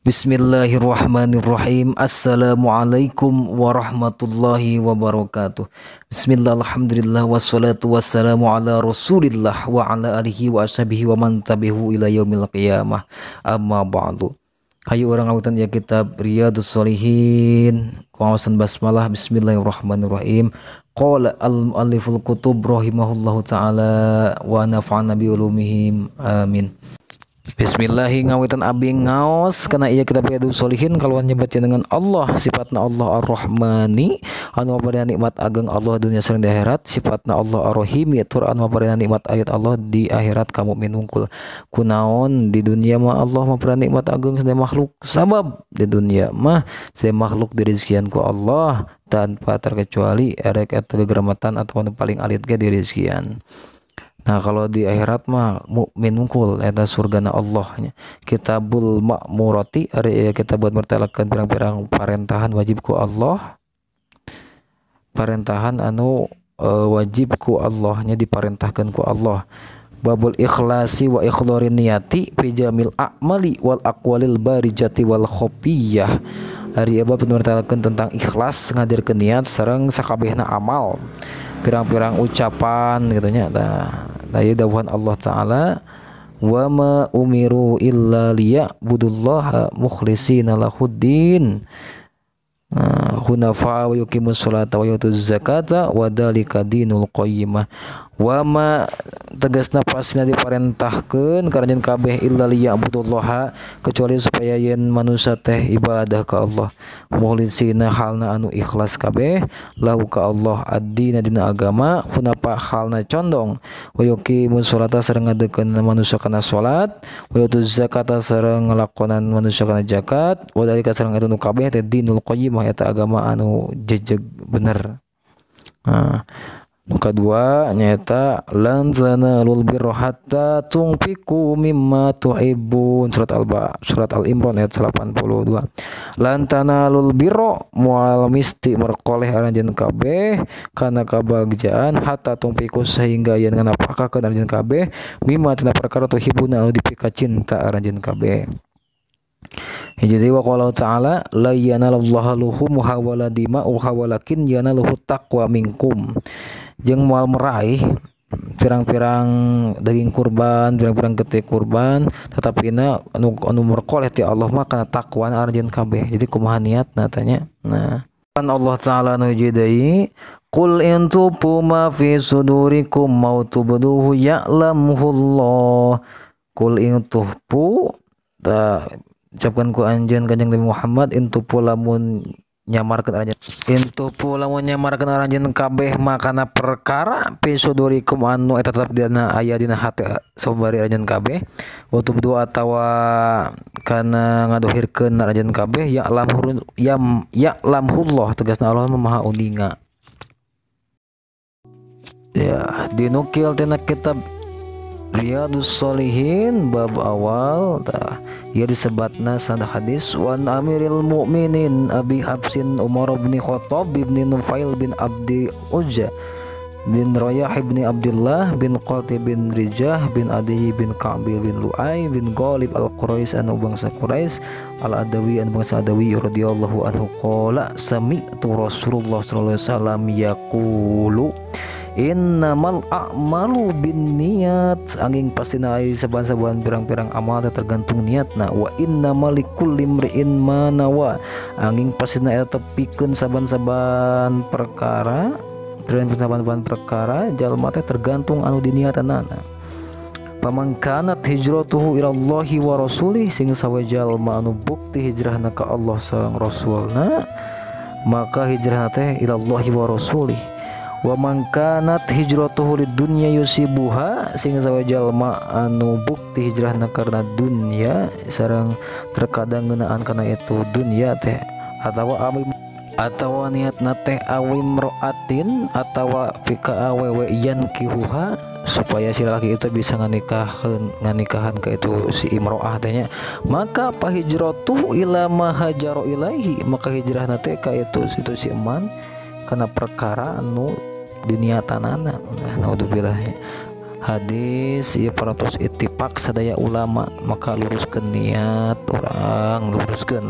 Bismillahirrahmanirrahim. Assalamualaikum warahmatullahi wabarakatuh. Bismillah, alhamdulillah, wassalatu wassalamu ala rasulillah wa ala alihi wa ashabihi wa man tabihu ila yaumil qiyamah. Amma ba'du. Hayu orang awitan ya kitab Riyadhus Shalihin, kawasan basmalah. Bismillahirrahmanirrahim. Qala al-mualliful kutub rahimahullahu ta'ala wa nafa'ana bi ulumihim. Amin. Bismillahi ngawitan abi ngaos karena ia kita Riyadhus Shalihin kalau nyebat dengan Allah sifatna Allah Ar-Rahmani anu paring nikmat ageng Allah dunia sareng di akhirat, sifatna Allah Ar-Rahimi tur anu paring nikmat ayat Allah di akhirat kamu minungkul kunaon di dunia mah Allah paring nikmat ageng sedaya makhluk sabab di dunia mah sedaya makhluk dirizkian ku Allah tanpa terkecuali erek eta gegeramatan atau anu paling alit ge dirizkian. Nah kalau di akhirat mah mukmin unggul eta surgana Allahnya. Kitabul Ma'murati ari kita buat mertelakeun pirang-pirang parentahan wajib ku Allah. Parentahan anu wajib ku Allahnya diparentahkeun ku Allah. Babul ikhlasi wa ikhlarin niyati fi jamil a'mali wal aqwalil barijati wal khofiyah. Ari bab mertelakeun tentang ikhlas ngadirkeun niat sareng sakabehna amal. Pirang-pirang ucapan gitu nya tah dawuhan Allah Ta'ala wa ma umiru illa liya'budullaha mukhlishina lahuddin hunafa wa yuqimus sholata wa yutuz zakata wa dzalika dinul qayyimah. Wa ma tegasna pasina diparentahkeun karanjeun kabeh illa liya'budullaha kecuali supaya yen manusia teh ibadah ka Allah mukhlisina halna anu ikhlas kabeh lahu ka Allah ad-dina dina agama hunafa halna condong wa yuqimus sholata sareng ngadekeun manusia kana salat wa yutuz zakata sareng ngalakonan manusia kana zakat wa dzalika sareng anu kabeh teh dinul qayyimah eta agama anu jejeg bener. Kedua nyata lan zanalul birra hatta tunfiqu mimma tuhibbun surat Al-Imran ayat 82. Lan tanalul birra moal misti merkoleh aranjeun kabeh kana kabagjaan hatta tunfiqu sehingga yen nganapakakeun aranjeun kabeh mimma tina perkara tuhibuna anu dipika cinta aranjeun kabeh. Jadi wa qala ta'ala la yanalallahu luhumuha wala dima'uha walakin yanaluhu taqwa minkum. Jeung moal meraih pirang-pirang daging kurban, pirang-pirang ketik kurban, tetapina anu merkoleh ti Allah mah kana takwa aranjeun kabeh. Jadi kumaha niatna tanya. Nah, Allah Ta'ala nu jidai qul in tubu ma fi sudurikum mau tubduhu ya'lamuhullah. Qul in tubu ucapkan ku anjeun Kanjeng Nabi Muhammad intu lamun nyamarkeun aranjeun kabeh makana perkara fi sudurikum anu eta tetep dina aya dina hati sabari aranjeun kabeh wa tubdu atawa kana ngadohirkeun aranjeun kabeh ya'lamullah tegasna Allah maha uninga. Ya dinukil tina kitab Riyadhus Shalihin bab awal ia disebatna sanad hadis wan amiril mukminin Abi Habsin Umar bin Khattab bin Nufail bin Abdi Ujja bin Rayah bin Abdullah bin Qatib bin Rijah bin Adi bin Ka'bil bin Lu'ay bin Ghalib al-Quraisy anu bangsa Quraisy al-Adawi anu bangsa Adawi radhiyallahu anhu qala sami'tu Rasulullah sallallahu alaihi wasallam yaqulu innamal a'malu binniyat angin pastina aya saban-saban pirang-pirang amal tergantung niatna wa innamal likulli imri'in ma nawa angin pastina eta tepikeun saban-saban perkara jalma teh tergantung anu diniatanana. Paman kanat hijratuhu ilallahi wa rasulih sing sawe jalma anu bukti hijrahna ka Allah sareng rasulna maka hijrahna teh ilallahi wa rasulih. Wa man kanat hijratuhu lid dunya yusibuha sing sawe jalma anu bukti hijrahna karena dunya sareng terkadang ngeunaan kana itu dunya teh atawa atawa niatna teh awim roatin atawa pika awewe yan kihuha supaya si laki itu bisa nganikahan ke itu si imro'ah tehnya, maka pahijratu ila ma hajaro ilaihi, maka hijrah nate ka itu si eman karena perkara anu diniatanana. Nah, naudzubillah. Hadis ieu paratos ittifaq sadaya ulama, maka luruskeun niat orang, luruskeun